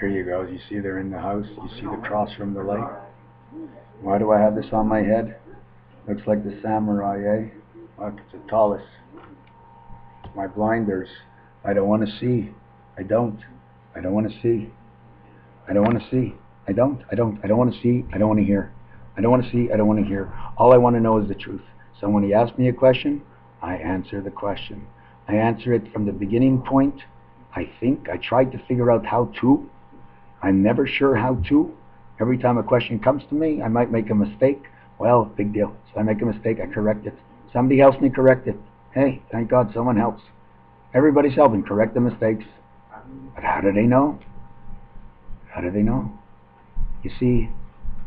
Here you go. You see they're in the house. You see the cross from the light. Why do I have this on my head? Looks like the samurai, eh? Look, it's the tallest. My blinders. I don't want to see. I don't want to see. I don't want to see. I don't want to see. I don't want to hear. I don't want to see. I don't want to hear. All I want to know is the truth. So when he asks me a question, I answer the question. I answer it from the beginning point. I think. I tried to figure out how to. I'm never sure how to. Every time a question comes to me, I might make a mistake. Well, big deal. So I make a mistake, I correct it. Somebody helps me correct it. Hey, thank God someone helps. Everybody's helping correct the mistakes. But how do they know? How do they know? You see,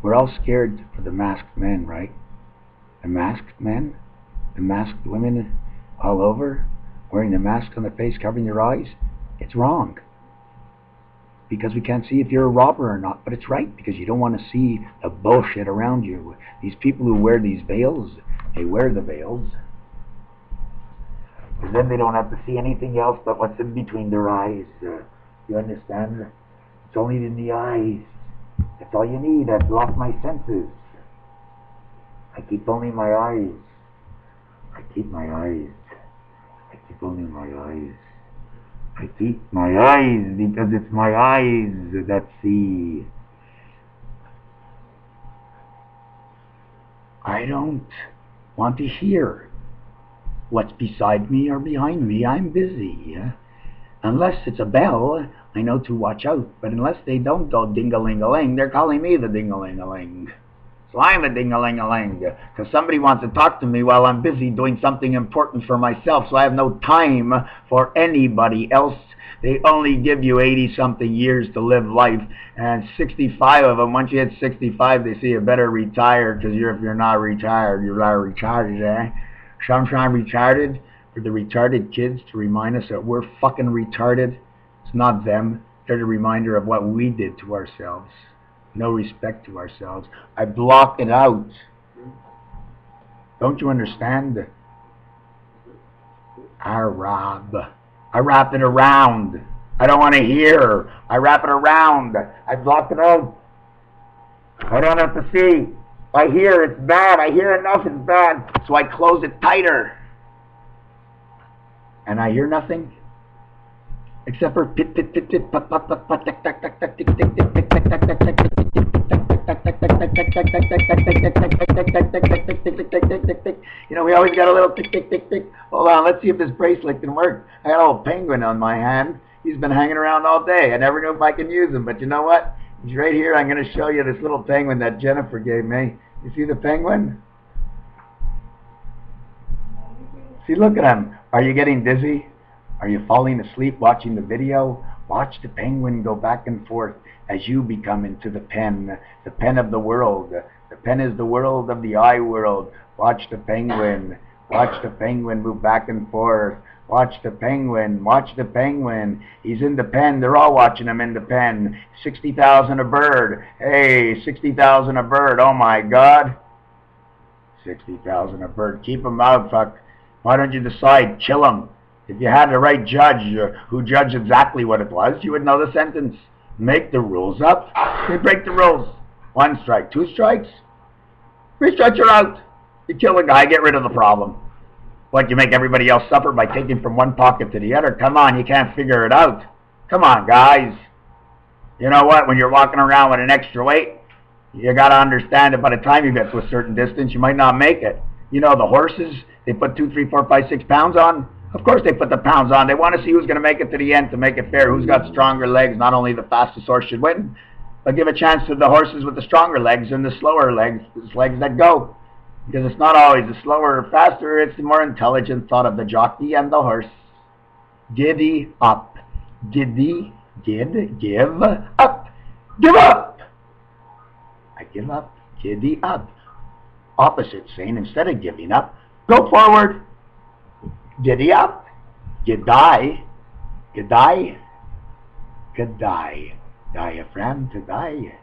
we're all scared for the masked men, right? The masked men, the masked women all over, wearing the mask on the face, covering your eyes. It's wrong. Because we can't see if you're a robber or not, but it's right, because you don't want to see the bullshit around you. These people who wear these veils, they wear the veils, because then they don't have to see anything else but what's in between their eyes. You understand? It's only in the eyes. That's all you need. I've lost my senses. I keep only my eyes. I keep my eyes. I keep only my eyes. I keep my eyes because it's my eyes that see. I don't want to hear what's beside me or behind me. I'm busy. Unless it's a bell, I know to watch out. But unless they don't go ding-a-ling-a-ling, they're calling me the ding-a-ling-a-ling. So I'm a ding-a-ling-a-ling, because somebody wants to talk to me while I'm busy doing something important for myself, so I have no time for anybody else. They only give you 80-something years to live life, and 65 of them, once you hit 65, they say you better retire, because if you're not retired, you're not retarded, eh? Sometimes retarded, for the retarded kids to remind us that we're fucking retarded. It's not them. They're the reminder of what we did to ourselves. No respect to ourselves. I block it out. Don't you understand? I wrap it around. I don't want to hear. I wrap it around. I block it out. I don't have to see. I hear it's bad. I hear enough it's bad. So I close it tighter. And I hear nothing. Except for pit pit pit pit put put put put tick tick tick tick tick tick tick tick tick tick tick tick tick tick. You know, we always got a little tick tick tick tick. Hold on, let's see if this bracelet can work. I got a little penguin on my hand. He's been hanging around all day. I never knew if I can use him, but you know what? He's right here. I'm going to show you this little penguin that Jennifer gave me. You see the penguin? See, look at him. Are you getting dizzy? Are you falling asleep watching the video? Watch the penguin go back and forth as you become into the pen of the world. The pen is the world of the I world. Watch the penguin. Watch the penguin move back and forth. Watch the penguin. Watch the penguin. He's in the pen. They're all watching him in the pen. 60,000 a bird. Hey, 60,000 a bird. Oh my God. 60,000 a bird. Keep him out, fuck. Why don't you decide? Kill him. If you had the right judge who judged exactly what it was, you would know the sentence. Make the rules up. They break the rules. 1 strike, 2 strikes. 3 strikes, you're out. You kill the guy, get rid of the problem. What, you make everybody else suffer by taking from one pocket to the other? Come on, you can't figure it out. Come on, guys. You know what? When you're walking around with an extra weight, you got to understand that by the time you get to a certain distance, you might not make it. You know, the horses, they put 2, 3, 4, 5, 6 pounds on. Of course they put the pounds on. They want to see who's going to make it to the end to make it fair. Who's got stronger legs? Not only the fastest horse should win, but give a chance to the horses with the stronger legs and the slower legs, the legs that go. Because it's not always the slower or faster, it's the more intelligent thought of the jockey and the horse. Giddy up. Giddy, give up. Give up! I give up. Giddy up. Opposite saying, instead of giving up, go forward. Giddy up. G'day. G'day. G'day. Diaphragm to die.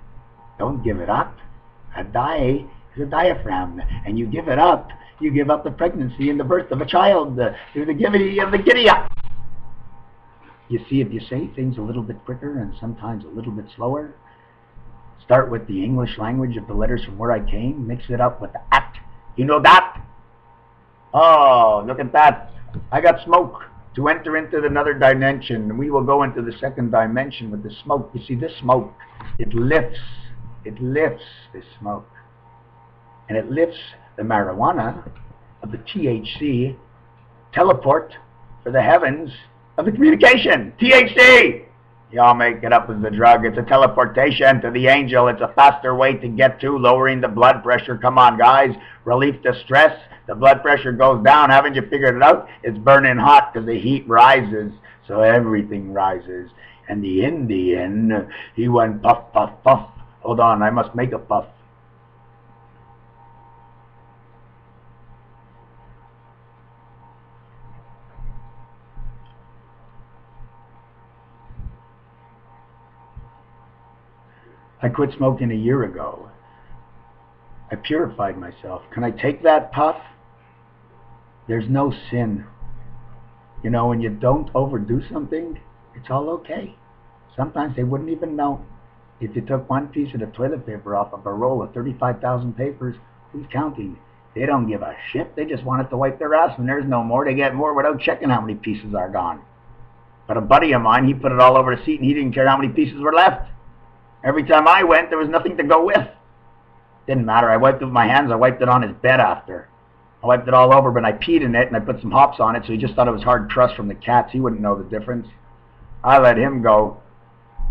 Don't give it up. A die is a diaphragm. And you give it up. You give up the pregnancy and the birth of a child. Through the giddy of the giddy up. You see, if you say things a little bit quicker and sometimes a little bit slower, start with the English language of the letters from where I came, mix it up with the at. You know that? Oh, look at that. I got smoke. To enter into another dimension, we will go into the second dimension with the smoke. You see, this smoke, it lifts this smoke. And it lifts the marijuana of the THC teleport for the heavens of the communication. THC! Y'all make it up as the drug. It's a teleportation to the angel. It's a faster way to get to lowering the blood pressure. Come on, guys. Relief to stress. The blood pressure goes down. Haven't you figured it out? It's burning hot because the heat rises. So everything rises. And the Indian, he went puff, puff, puff. Hold on, I must make a puff. I quit smoking a year ago. I purified myself. Can I take that puff? There's no sin. You know, when you don't overdo something, it's all okay. Sometimes they wouldn't even know. If you took one piece of the toilet paper off of a roll of 35,000 papers, who's counting? They don't give a shit. They just want it to wipe their ass. When there's no more, they get more without checking how many pieces are gone. But a buddy of mine, he put it all over the seat and he didn't care how many pieces were left. Every time I went, there was nothing to go with. Didn't matter. I wiped it with my hands. I wiped it on his bed after. I wiped it all over, but I peed in it and I put some hops on it, so he just thought it was hard crust from the cats. He wouldn't know the difference. I let him go.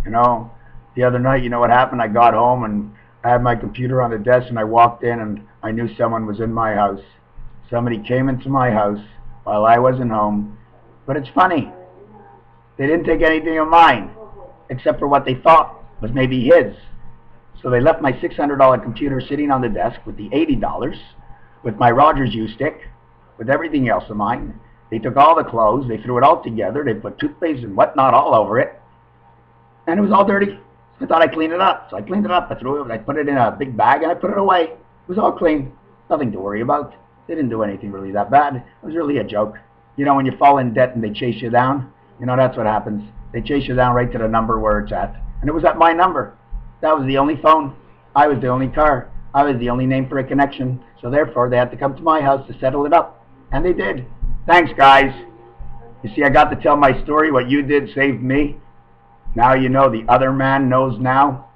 You know, the other night, you know what happened? I got home and I had my computer on the desk and I walked in and I knew someone was in my house. Somebody came into my house while I wasn't home. But it's funny. They didn't take anything of mine except for what they thought was maybe his. So they left my $600 computer sitting on the desk with the $80, with my Rogers U-stick, with everything else of mine. They took all the clothes, they threw it all together, they put toothpaste and whatnot all over it, and it was all dirty. I thought I'd clean it up, so I cleaned it up. I threw it, I put it in a big bag and I put it away. It was all clean, nothing to worry about. They didn't do anything really that bad. It was really a joke. You know, when you fall in debt and they chase you down, you know, that's what happens. They chase you down right to the number where it's at. And it was at my number. That was the only phone. I was the only car. I was the only name for a connection. So therefore, they had to come to my house to settle it up. And they did. Thanks, guys. You see, I got to tell my story. What you did saved me. Now you know the other man knows now.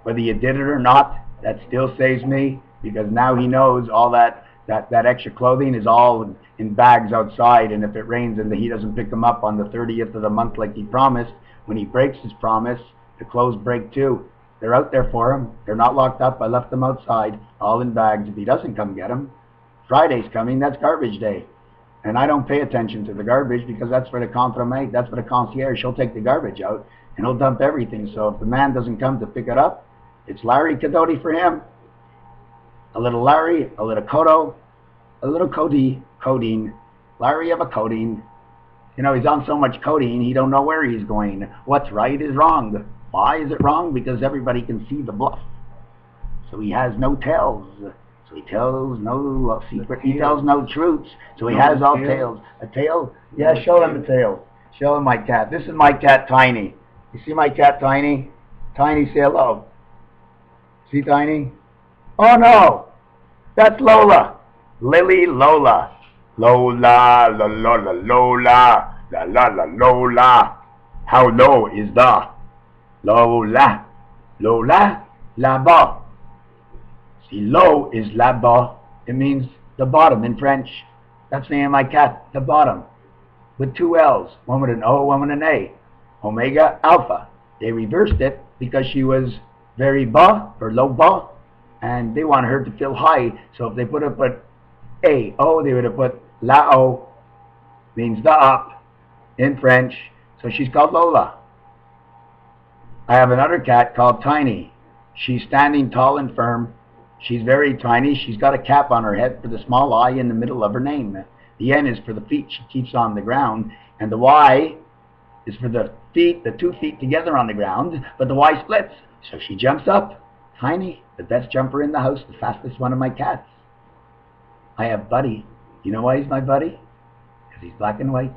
Whether you did it or not, that still saves me. Because now he knows all that extra clothing is all in bags outside. And if it rains and he doesn't pick them up on the 30th of the month like he promised, when he breaks his promise, the clothes break too. They're out there for him. They're not locked up. I left them outside, all in bags. If he doesn't come get them, Friday's coming. That's garbage day. And I don't pay attention to the garbage because that's for the contremaître. That's for the concierge. She'll take the garbage out and he'll dump everything. So if the man doesn't come to pick it up, it's Larry Cadoti for him. A little Larry, a little Kodo, a little codeine. Larry of a codeine. You know, he's on so much codeine, he don't know where he's going. What's right is wrong. Why is it wrong? Because everybody can see the bluff. So he has no tells. So he tells no secret. He tells no truths. So he has all tales. A tail? Yeah, show him the tail. Show him my cat. This is my cat, Tiny. You see my cat, Tiny? Tiny, say hello. See, Tiny? Oh, no. That's Lola. Lily Lola. Lola, la la la Lola, la la la Lola. How low is the Lola? Lola, là-bas. See, low is là-bas. It means the bottom in French. That's the name of my cat, the bottom. With two L's, one with an O, one with an A. Omega, Alpha. They reversed it because she was very bas, or low bas, and they wanted her to feel high. So if they put A, O, they would have put La-O, means the up in French. So she's called Lola. I have another cat called Tiny. She's standing tall and firm. She's very tiny. She's got a cap on her head for the small I in the middle of her name. The N is for the feet she keeps on the ground, and the Y is for the feet, the 2 feet together on the ground, but the Y splits. So she jumps up. Tiny, the best jumper in the house, the fastest one of my cats. I have Buddy. You know why he's my buddy? Because he's black and white.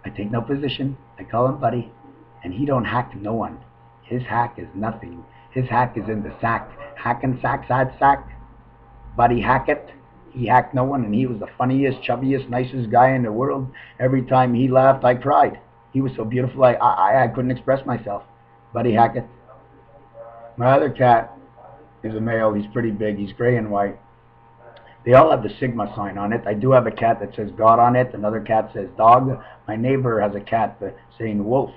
I take no position. I call him Buddy, and he don't hack no one. His hack is nothing. His hack is in the sack. Hacking sack, side sack. Buddy Hackett. He hacked no one, and he was the funniest, chubbiest, nicest guy in the world. Every time he laughed, I cried. He was so beautiful, I couldn't express myself. Buddy Hackett. My other cat is a male. He's pretty big. He's gray and white. They all have the Sigma sign on it. I do have a cat that says God on it. Another cat says dog. My neighbor has a cat saying wolf.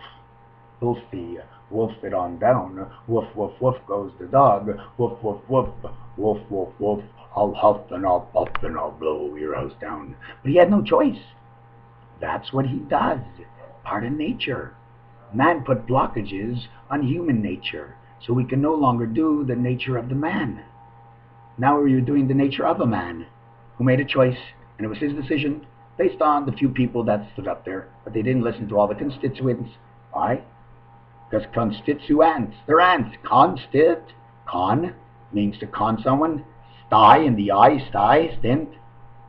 Wolfie. Wolf it on down. Woof, woof, woof goes the dog. Woof, woof, woof. Woof, woof, woof. I'll huff and I'll puff and I'll blow your house down. But he had no choice. That's what he does. Part of nature. Man put blockages on human nature, so we can no longer do the nature of the man. Now we're doing the nature of a man who made a choice, and it was his decision based on the few people that stood up there, but they didn't listen to all the constituents. Why? Because constituents, they're ants. Con means to con someone. Sty in the eye, stint.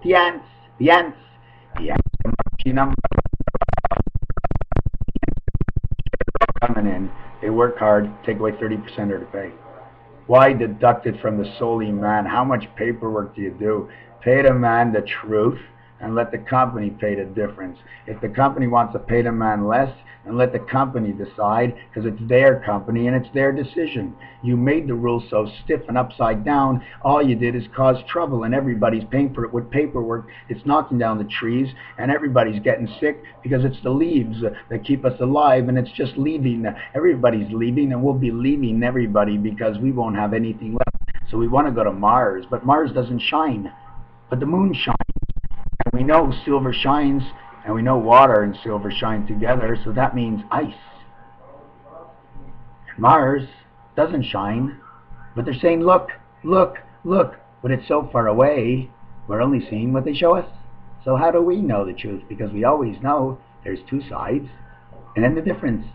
The ants. The ants coming in. They work hard, take away 30% of the pay. Why deduct it from the solely man? How much paperwork do you do? Pay the man the truth and let the company pay the difference. If the company wants to pay the man less, and let the company decide, because it's their company and it's their decision. You made the rules so stiff and upside down, all you did is cause trouble, and everybody's paying for it with paperwork. It's knocking down the trees, and everybody's getting sick because it's the leaves that keep us alive, and it's just leaving. Everybody's leaving, and we'll be leaving everybody because we won't have anything left. So we want to go to Mars, but Mars doesn't shine, but the moon shines. And we know silver shines, and we know water and silver shine together, so that means ice. Mars doesn't shine, but they're saying, look, look, look, but it's so far away, we're only seeing what they show us. So how do we know the truth? Because we always know there's two sides, and then the difference.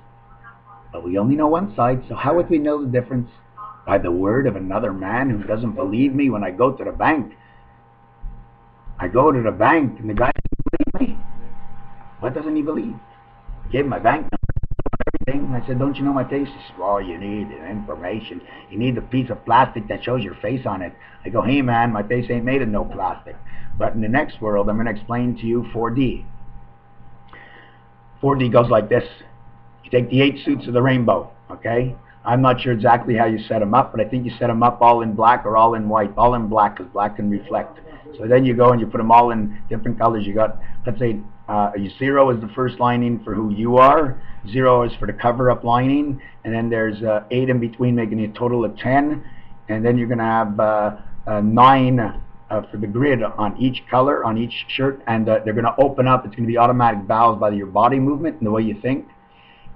But we only know one side, so how would we know the difference? By the word of another man who doesn't believe me when I go to the bank. I go to the bank, and the guy doesn't believe me. What doesn't he believe? I gave him my bank number, everything. I said, don't you know my face? He said, well, you need information. You need a piece of plastic that shows your face on it. I go, hey man, my face ain't made of no plastic. But in the next world, I'm going to explain to you 4D. 4D goes like this. You take the 8 suits of the rainbow, okay? I'm not sure exactly how you set them up, but I think you set them up all in black or all in white. All in black, because black can reflect. So then you go and you put them all in different colors. You got, let's say, 0 is the first lining for who you are. 0 is for the cover-up lining. And then there's 8 in between, making a total of 10. And then you're going to have 9 for the grid on each color, on each shirt. And they're going to open up. It's going to be automatic vowels by your body movement and the way you think.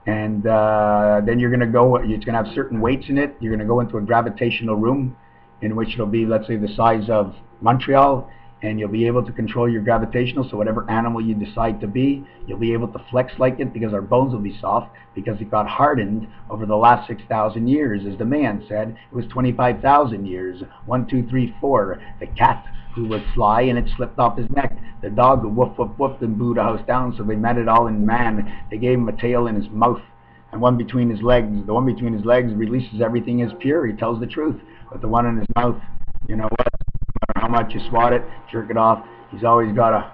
And then you're going to go, it's going to have certain weights in it. You're going to go into a gravitational room in which it'll be, let's say, the size of Montreal, and you'll be able to control your gravitational, so whatever animal you decide to be, you'll be able to flex like it, because our bones will be soft, because it got hardened over the last 6,000 years. As the man said, it was 25,000 years. 1, 2, 3, 4. The cat who was sly and it slipped off his neck. The dog who woof, woof, woofed and blew the house down, so they met it all in man. They gave him a tail in his mouth and one between his legs. The one between his legs releases everything as pure. He tells the truth. But the one in his mouth, you know what? No matter how much you swat it, jerk it off, he's always got a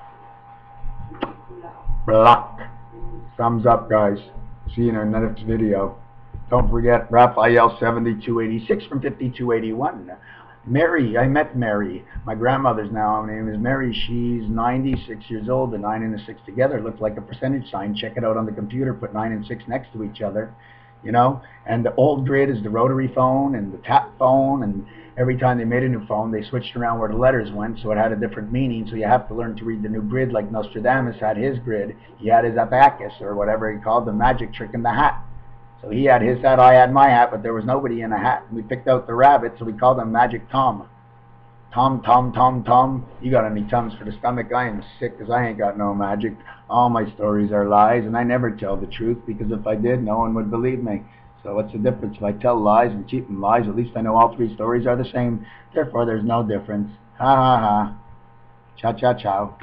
block. Thumbs up, guys. See you in our next video. Don't forget, Raphael 7286 from 5281. Mary, I met Mary. My grandmother's now, her name is Mary. She's 96 years old. The 9 and the 6 together look like a percentage sign. Check it out on the computer. Put 9 and 6 next to each other. You know, and the old grid is the rotary phone and the tap phone, and every time they made a new phone, they switched around where the letters went, so it had a different meaning. So you have to learn to read the new grid, like Nostradamus had his grid. He had his abacus, or whatever he called, the magic trick in the hat. So he had his hat, I had my hat, but there was nobody in a hat. We picked out the rabbit, so we called him Magic Tom. Tom, Tom, Tom, Tom. You got any Tums for the stomach? I am sick because I ain't got no magic. All my stories are lies, and I never tell the truth, because if I did, no one would believe me. So what's the difference? If I tell lies and cheat in lies, at least I know all 3 stories are the same. Therefore, there's no difference. Ha ha ha. Cha cha chow.